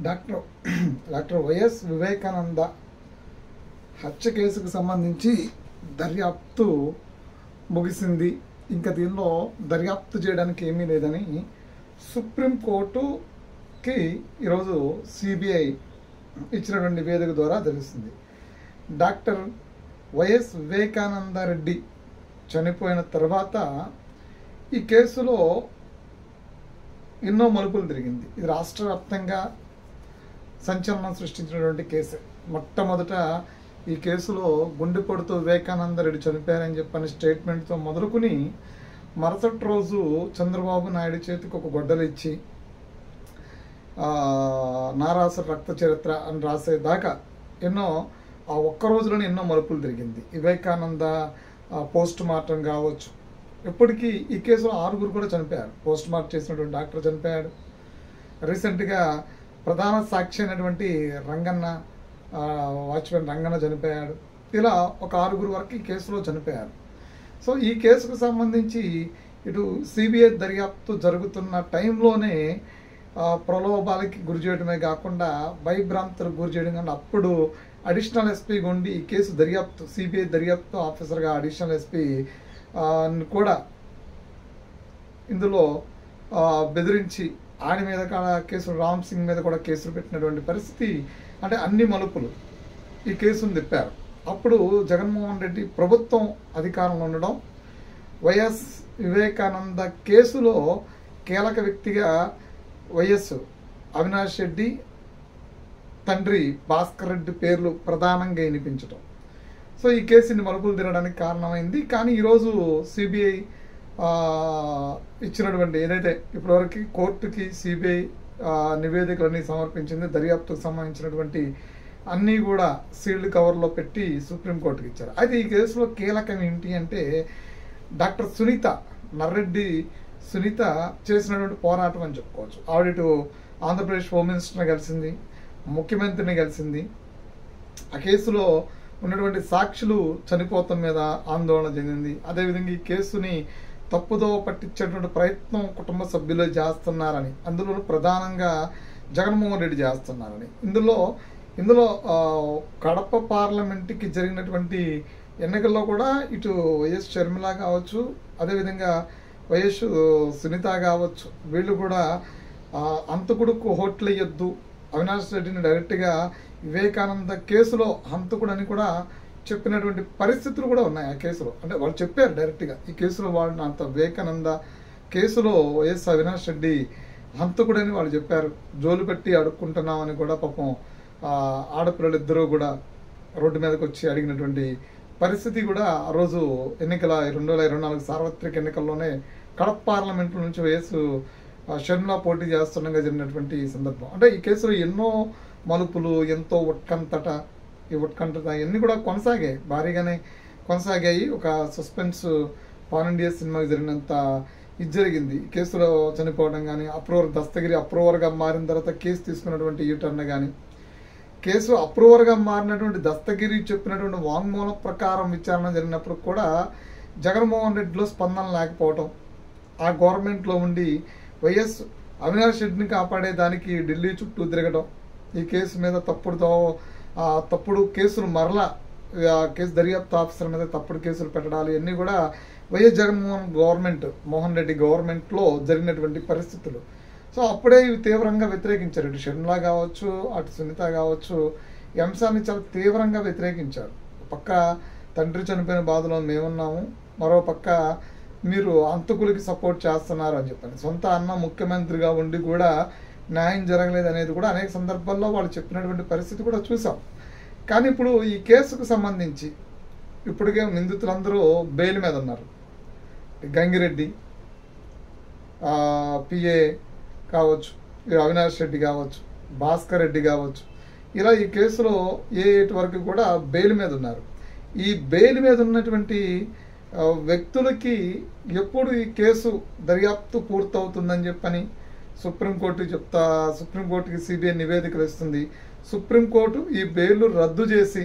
Doctor doctor YS Vivekananda హత్య కేసుకు సంబంధించి దర్యాప్తు ముగిసింది. ఇంకా దీనిలో దర్యాప్తు చేయడానికి ఏమీ లేదని సుప్రీంకోర్టుకి ఈరోజు సిబిఐ ఇచ్చినటువంటి నివేదిక ద్వారా తెలుస్తుంది. డాక్టర్ వైఎస్ వివేకానంద రెడ్డి చనిపోయిన తర్వాత ఈ కేసులో ఎన్నో మలుపులు తిరిగింది. ఇది రాష్ట్ర వ్యాప్తంగా సంచలనం సృష్టించినటువంటి కేసు. మొట్టమొదట ఈ కేసులో గుండెపోటుతో వివేకానంద రెడ్డి చనిపోయారని చెప్పని స్టేట్మెంట్తో మొదలుకుని మరుసటి రోజు చంద్రబాబు నాయుడు చేతికి ఒక గొడ్డలు ఇచ్చి నారాసు రక్త చరిత్ర అని రాసేదాకా ఎన్నో ఆ ఒక్క రోజులోనే ఎన్నో మలుపులు తిరిగింది. వివేకానంద పోస్ట్ మార్టం కావచ్చు. ఇప్పటికీ ఈ కేసులో 6 కూడా చనిపోయారు. పోస్ట్ మార్టం చేసినటువంటి డాక్టర్ చనిపోయాడు. రీసెంట్గా ప్రధాన సాక్షి అయినటువంటి రంగన్న వాచ్మెన్ రంగన్న చనిపోయాడు. ఇలా ఒక 6 వరకు ఈ కేసులో చనిపోయారు. సో ఈ కేసుకు సంబంధించి ఇటు సిబిఐ దర్యాప్తు జరుగుతున్న టైంలోనే ప్రలోభాలకి గురి చేయడమే కాకుండా భయభ్రాంతులకు గురి చేయడం కానీ అప్పుడు అడిషనల్ ఎస్పీ ఉండి ఈ కేసు దర్యాప్తు సిబిఐ దర్యాప్తు ఆఫీసర్గా అడిషనల్ ఎస్పీ కూడా ఇందులో బెదిరించి ఆయన మీద కేసులు రామ్ సింగ్ మీద కూడా కేసులు పెట్టినటువంటి పరిస్థితి. అంటే అన్ని మలుపులు ఈ కేసును తిప్పారు. అప్పుడు జగన్మోహన్ రెడ్డి ప్రభుత్వం అధికారంలో ఉండడం, వైఎస్ వివేకానంద కేసులో కీలక వ్యక్తిగా వైఎస్ అవినాష్ రెడ్డి తండ్రి భాస్కర్ రెడ్డి పేర్లు ప్రధానంగా వినిపించడం. సో ఈ కేసుని మలుపులు తినడానికి కారణమైంది. కానీ ఈరోజు సిబిఐ ఇచ్చినటువంటి ఏదైతే ఇప్పటివరకు కోర్టుకి సిబిఐ నివేదికలన్నీ సమర్పించింది, దర్యాప్తుకు సంబంధించినటువంటి అన్నీ కూడా సీల్డ్ కవర్లో పెట్టి సుప్రీంకోర్టుకి ఇచ్చారు. అయితే ఈ కేసులో కీలకం ఏంటి అంటే డాక్టర్ సునీత నర్రెడ్డి సునీత చేసినటువంటి పోరాటం అని చెప్పుకోవచ్చు. ఆవిడ ఆంధ్రప్రదేశ్ హోమ్ మినిస్టర్ని కలిసింది, ముఖ్యమంత్రిని కలిసింది. ఆ కేసులో ఉన్నటువంటి సాక్షులు చనిపోవటం మీద ఆందోళన చెందింది. అదేవిధంగా ఈ కేసుని తప్పుదో పట్టించేటువంటి ప్రయత్నం కుటుంబ సభ్యులు చేస్తున్నారని, అందులో ప్రధానంగా జగన్మోహన్ రెడ్డి చేస్తున్నారని, ఇందులో కడప పార్లమెంట్కి జరిగినటువంటి ఎన్నికల్లో కూడా ఇటు వైఎస్ షర్మిల కావచ్చు, అదేవిధంగా వైఎస్ సునీత కావచ్చు, వీళ్ళు కూడా హంతకుడుకు ఓట్లు వేయొద్దు, అవినాష్ రెడ్డిని డైరెక్ట్గా వివేకానంద కేసులో హంతకుడు అని కూడా చెప్పినటువంటి పరిస్థితులు కూడా ఉన్నాయి. ఆ కేసులో అంటే వాళ్ళు చెప్పారు డైరెక్ట్గా ఈ కేసులో వాళ్ళు అంత వివేకానంద కేసులో వైఎస్ అవినాష్ రెడ్డి హంతకుడని వాళ్ళు చెప్పారు. జోలు పెట్టి అడుక్కుంటున్నామని కూడా పాపం ఆడపిల్లలు ఇద్దరూ కూడా రోడ్డు మీదకి వచ్చి అడిగినటువంటి పరిస్థితి కూడా ఆ రోజు ఎన్నికల 2024 సార్వత్రిక ఎన్నికల్లోనే కడప పార్లమెంటు నుంచి వైఎస్ షర్మిల పోటీ చేస్తుండగా జరిగినటువంటి సందర్భం. అంటే ఈ కేసులో ఎన్నో మలుపులు, ఎంతో ఉత్కంఠత, ఈ ఉత్కంఠత ఇవన్నీ కూడా కొనసాగాయి, భారీగానే కొనసాగాయి. ఒక సస్పెన్స్ పాన్ ఇండియా సినిమాకి జరిగినంత ఇది జరిగింది. కేసులో చనిపోవడం కానీ, దస్తగిరి అప్రూవర్గా మారిన తర్వాత కేసు తీసుకున్నటువంటి యూటర్న్ కానీ, కేసు అప్రూవర్గా మారినటువంటి దస్తగిరి చెప్పినటువంటి వాంగ్మూలం ప్రకారం విచారణ జరిగినప్పుడు కూడా జగన్మోహన్ రెడ్డిలో స్పందన లేకపోవటం, ఆ గవర్నమెంట్లో ఉండి వైఎస్ అవినాష్ రెడ్డిని కాపాడేదానికి ఢిల్లీ చుట్టూ తిరగడం, ఈ కేసు మీద తప్పుడు కేసులు మరలా కేసు దర్యాప్తు ఆఫీసర్ మీద తప్పుడు కేసులు పెట్టడాలు ఇవన్నీ కూడా వైఎస్ మోహన్ రెడ్డి గవర్నమెంట్లో జరిగినటువంటి పరిస్థితులు. సో అప్పుడే ఇవి తీవ్రంగా వ్యతిరేకించారు. ఇటు షర్మిల కావచ్చు, అటు సునీత కావచ్చు, ఈ అంశాన్ని చాలా తీవ్రంగా వ్యతిరేకించారు. పక్క తండ్రి చనిపోయిన బాధలో మేమున్నాము, మరో పక్క మీరు హంతకులకి సపోర్ట్ చేస్తున్నారు అని చెప్పాను. సొంత అన్న ముఖ్యమంత్రిగా ఉండి కూడా న్యాయం జరగలేదు అనేది కూడా అనేక సందర్భాల్లో వాళ్ళు చెప్పినటువంటి పరిస్థితి కూడా చూసాం. కానీ ఇప్పుడు ఈ కేసుకు సంబంధించి ఇప్పటికే నిందితులందరూ బెయిల్ మీద ఉన్నారు. గంగిరెడ్డి పిఏ కావచ్చు, అవినాష్ రెడ్డి కావచ్చు, భాస్కర్ రెడ్డి కావచ్చు, ఇలా ఈ కేసులో ఏటి వరకు కూడా బెయిల్ మీద ఉన్నారు. ఈ బెయిల్ మీద ఉన్నటువంటి వ్యక్తులకి ఎప్పుడు ఈ కేసు దర్యాప్తు పూర్తవుతుందని చెప్పని సుప్రీంకోర్టుకి సిబిఐ నివేదికలు ఇస్తుంది. సుప్రీంకోర్టు ఈ బెయిల్ రద్దు చేసి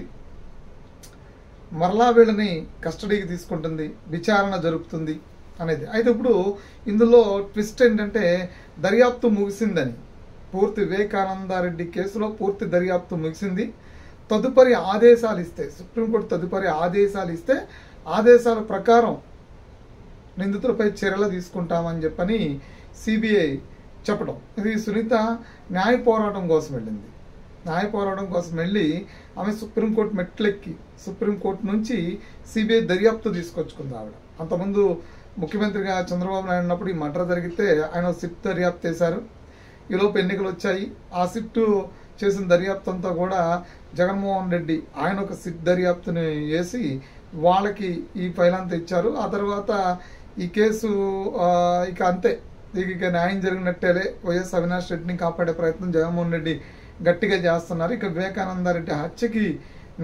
మరలా వీళ్ళని కస్టడీకి తీసుకుంటుంది, విచారణ జరుపుతుంది అనేది. అయితే ఇప్పుడు ఇందులో ట్విస్ట్ ఏంటంటే దర్యాప్తు ముగిసిందని పూర్తి వివేకానందరెడ్డి కేసులో పూర్తి దర్యాప్తు ముగిసింది. తదుపరి ఆదేశాలు ఇస్తే సుప్రీంకోర్టు తదుపరి ఆదేశాలు ఇస్తే ఆదేశాల ప్రకారం నిందితులపై చర్యలు తీసుకుంటామని చెప్పని సిబిఐ చెప్పడం. ఇది సునీత న్యాయ పోరాటం కోసం వెళ్ళింది. న్యాయ పోరాటం కోసం వెళ్ళి ఆమె సుప్రీంకోర్టు మెట్లెక్కి సుప్రీంకోర్టు నుంచి సిబిఐ దర్యాప్తు తీసుకొచ్చుకుంది ఆవిడ. అంతకుముందు ముఖ్యమంత్రిగా చంద్రబాబు నాయుడు ఉన్నప్పుడు ఈ మర్డర్ జరిగితే ఆయన సిట్ దర్యాప్తు చేశారు. ఈలోపు ఎన్నికలు వచ్చాయి. ఆ సిట్ చేసిన దర్యాప్తు అంతా కూడా జగన్మోహన్ రెడ్డి ఆయన ఒక సిట్ దర్యాప్తుని వేసి వాళ్ళకి ఈ ఫైల్ అంతా ఇచ్చారు. ఆ తర్వాత ఈ కేసు ఇక అంతే, ఇక న్యాయం జరిగినట్టేలే. వైఎస్ అవినాష్ రెడ్డిని కాపాడే ప్రయత్నం జగన్మోహన్ రెడ్డి గట్టిగా చేస్తున్నారు. ఇక వివేకానందరెడ్డి హత్యకి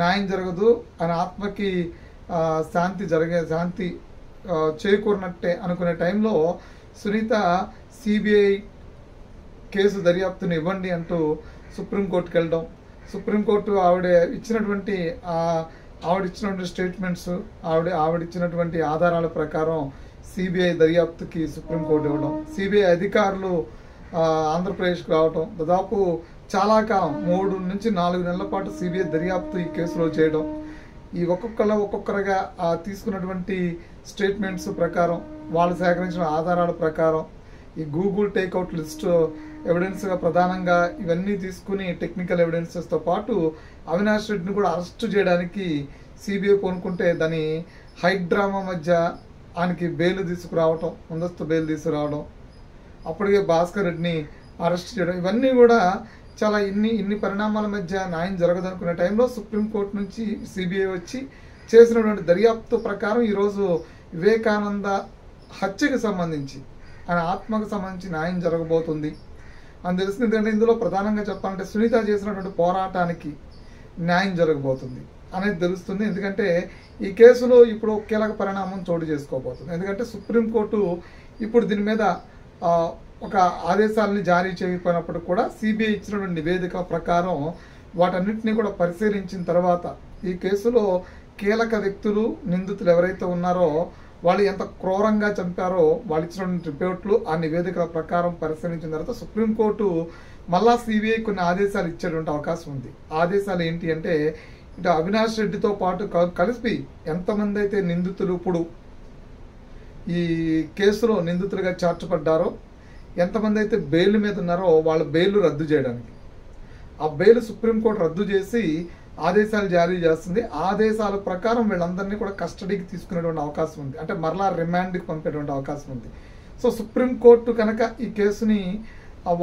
న్యాయం జరగదు, ఆయన ఆత్మకి శాంతి చేకూరినట్టే అనుకునే టైంలో సునీత సిబిఐ కేసు దర్యాప్తుని ఇవ్వండి అంటూ సుప్రీంకోర్టుకి వెళ్ళడం. సుప్రీంకోర్టు ఆవిడ ఇచ్చినటువంటి స్టేట్మెంట్స్ ఆవిడ ఇచ్చినటువంటి ఆధారాల ప్రకారం సిబిఐ దర్యాప్తుకి సుప్రీంకోర్టు ఇవ్వడం. సిబిఐ అధికారులు ఆంధ్రప్రదేశ్కి రావడం. దాదాపు చాలా కాలం 3 నుంచి 4 నెలల పాటు సిబిఐ దర్యాప్తు ఈ కేసులో చేయడం. ఈ ఒక్కొక్కరుగా తీసుకున్నటువంటి స్టేట్మెంట్స్ ప్రకారం వాళ్ళు సేకరించిన ఆధారాల ప్రకారం ఈ గూగుల్ టేక్అవుట్ లిస్ట్ ఎవిడెన్స్గా ప్రధానంగా ఇవన్నీ తీసుకుని టెక్నికల్ ఎవిడెన్సెస్తో పాటు అవినాష్ రెడ్డిని కూడా అరెస్ట్ చేయడానికి సిబిఐ పూనుకుంటే దాని హైట్ డ్రామా మధ్య ఆయనకి బెయిల్ తీసుకురావటం, ముందస్తు బెయిల్ తీసుకురావడం, అప్పటికే భాస్కర్ రెడ్డిని అరెస్ట్ చేయడం, ఇవన్నీ కూడా చాలా ఇన్ని పరిణామాల మధ్య న్యాయం జరగదనుకునే టైంలో సుప్రీంకోర్టు నుంచి సిబిఐ వచ్చి చేసినటువంటి దర్యాప్తు ప్రకారం ఈరోజు వివేకానంద హత్యకి సంబంధించి ఆయన ఆత్మకు సంబంధించి న్యాయం జరగబోతుంది అని తెలుస్తుంది. ఎందుకంటే ఇందులో ప్రధానంగా చెప్పాలంటే సునీత చేసినటువంటి పోరాటానికి న్యాయం జరగబోతుంది అనేది తెలుస్తుంది. ఎందుకంటే ఈ కేసులో ఇప్పుడు కీలక పరిణామం చోటు చేసుకోబోతుంది. ఎందుకంటే సుప్రీంకోర్టు ఇప్పుడు దీని మీద ఒక ఆదేశాలని జారీ చేయకపోయినప్పటికీ కూడా సిబిఐ ఇచ్చినటువంటి నివేదిక ప్రకారం వాటన్నిటినీ కూడా పరిశీలించిన తర్వాత ఈ కేసులో కీలక వ్యక్తులు నిందితులు ఎవరైతే ఉన్నారో వాళ్ళు ఎంత క్రూరంగా చంపారో వాళ్ళు ఇచ్చినటువంటి రిపోర్ట్లు ఆ నివేదికల ప్రకారం పరిశీలించిన తర్వాత సుప్రీంకోర్టు మళ్ళా సిబిఐ కొన్ని ఆదేశాలు ఇచ్చేటువంటి అవకాశం ఉంది. ఆదేశాలు ఏంటి అంటే ఇటు అవినాష్ రెడ్డితో పాటు కలిపి ఎంతమంది అయితే నిందితులు ఇప్పుడు ఈ కేసులో నిందితులుగా చేర్చబడ్డారో, ఎంతమంది అయితే బెయిల్ మీద ఉన్నారో వాళ్ళ బెయిల్ రద్దు చేయడానికి ఆ బెయిల్ సుప్రీంకోర్టు రద్దు చేసి ఆదేశాలు జారీ చేస్తుంది. ఆదేశాల ప్రకారం వీళ్ళందరినీ కూడా కస్టడీకి తీసుకునేటువంటి అవకాశం ఉంది. అంటే మరలా రిమాండ్కి పంపేటువంటి అవకాశం ఉంది. సో సుప్రీంకోర్టు కనుక ఈ కేసుని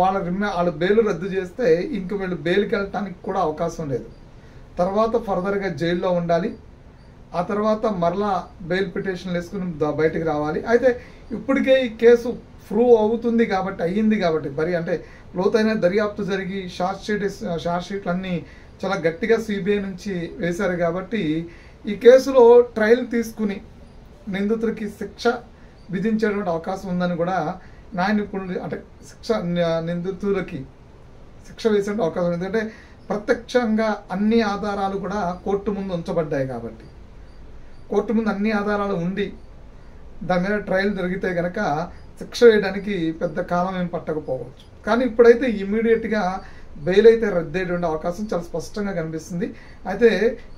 వాళ్ళ బెయిల్ రద్దు చేస్తే ఇంక వీళ్ళు బెయిల్కి వెళ్ళటానికి కూడా అవకాశం లేదు. తర్వాత ఫర్దర్గా జైల్లో ఉండాలి. ఆ తర్వాత మరలా బెయిల్ పిటిషన్లు వేసుకుని బయటికి రావాలి. అయితే ఇప్పటికే ఈ కేసు ప్రూవ్ అవుతుంది కాబట్టి అయ్యింది కాబట్టి మరి అంటే లోతైన దర్యాప్తు జరిగి షార్ట్ షీట్లన్నీ చాలా గట్టిగా సిబిఐ నుంచి వేశారు కాబట్టి ఈ కేసులో ట్రయల్ తీసుకుని నిందితులకి శిక్ష విధించేటువంటి అవకాశం ఉందని కూడా న్యాయ నిపుణులు అంటే నిందితులకి శిక్ష వేసే అవకాశం ఉంది. ఎందుకంటే ప్రత్యక్షంగా అన్ని ఆధారాలు కూడా కోర్టు ముందు ఉంచబడ్డాయి కాబట్టి కోర్టు ముందు అన్ని ఆధారాలు ఉండి దాని మీద ట్రయల్ జరిగితే కనుక శిక్ష వేయడానికి పెద్ద కాలం ఏం పట్టకపోవచ్చు. కానీ ఇప్పుడైతే ఇమీడియట్గా బెయిల్ అయితే రద్దయ్యేటువంటి అవకాశం చాలా స్పష్టంగా కనిపిస్తుంది. అయితే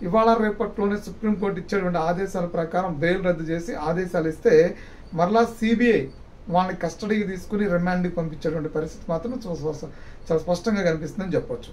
ఇవాళ రేపట్లోనే సుప్రీంకోర్టు ఇచ్చేటువంటి ఆదేశాల ప్రకారం బెయిల్ రద్దు చేసి ఆదేశాలు ఇస్తే మరలా సిబిఐ వాళ్ళని కస్టడీకి తీసుకుని రిమాండ్కి పంపించేటువంటి పరిస్థితి మాత్రం చాలా స్పష్టంగా కనిపిస్తుందని చెప్పొచ్చు.